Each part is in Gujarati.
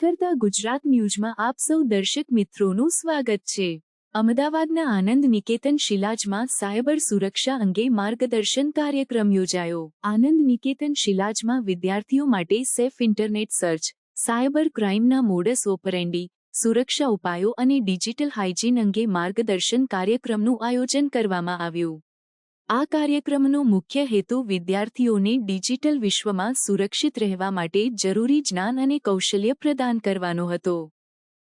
નીકળતા ગુજરાત ન્યૂઝમાં આપ સૌ દર્શક મિત્રોનું સ્વાગત છે। અમદાવાદના આનંદ નિકેતન શિલાજમાં સાયબર સુરક્ષા અંગે માર્ગદર્શન કાર્યક્રમ યોજાયો। આનંદ નિકેતન શિલાજમાં વિદ્યાર્થીઓ માટે સેફ ઇન્ટરનેટ સર્ચ, સાયબર ક્રાઇમના મોડસ ઓપરેન્ડી, સુરક્ષા ઉપાયો અને ડિજિટલ હાઇજીન અંગે માર્ગદર્શન કાર્યક્રમનું આયોજન કરવામાં આવ્યું। આ કાર્યક્રમનો મુખ્ય હેતુ વિદ્યાર્થીઓને ડિજિટલ વિશ્વમાં સુરક્ષિત રહેવા માટે જરૂરી જ્ઞાન અને કૌશલ્ય પ્રદાન કરવાનો હતો।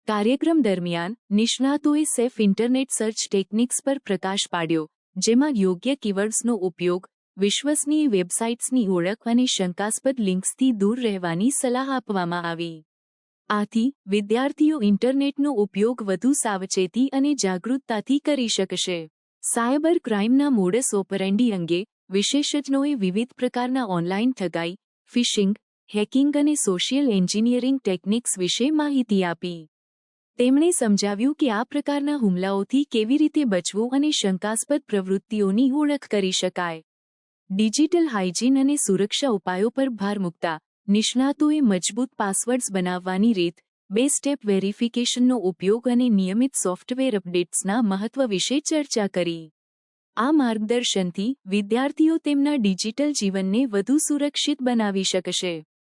કાર્યક્રમ દરમિયાન નિષ્ણાતોએ સેફ ઇન્ટરનેટ સર્ચ ટેકનિક્સ પર પ્રકાશ પાડ્યો, જેમાં યોગ્ય કીવર્ડ્સનો ઉપયોગ, વિશ્વસનીય વેબસાઇટ્સની ઓળખ અને શંકાસ્પદ લિંક્સથી દૂર રહેવાની સલાહ આપવામાં આવી। આથી વિદ્યાર્થીઓ ઇન્ટરનેટનો ઉપયોગ વધુ સાવચેતી અને જાગૃતતાથી કરી શકશે। સાયબર ક્રાઇમના મોડસ ઓપરેન્ડી અંગે વિશેષજ્ઞોએ વિવિધ પ્રકારના ઓનલાઇન ઠગાઈ, ફિશિંગ, હેકિંગ અને સોશિયલ એન્જિનિયરિંગ ટેકનિક્સ વિશે માહિતી આપી। તેમણે સમજાવ્યું કે આ પ્રકારના હુમલાઓથી કેવી રીતે બચવું અને શંકાસ્પદ પ્રવૃત્તિઓની ઓળખ કરી શકાય। ડિજિટલ હાઇજીન અને સુરક્ષા ઉપાયો પર ભાર મૂકતા નિષ્ણાતોએ મજબૂત પાસવર્ડ્સ બનાવવાની રીત, 2 સ્ટેપ વેરિફિકેશનનો ઉપયોગ અને નિયમિત સોફ્ટવેર અપડેટ્સના મહત્વ વિશે ચર્ચા કરી। આ માર્ગદર્શનથી વિદ્યાર્થીઓ તેમના ડિજિટલ જીવનને વધુ સુરક્ષિત બનાવી શકશે।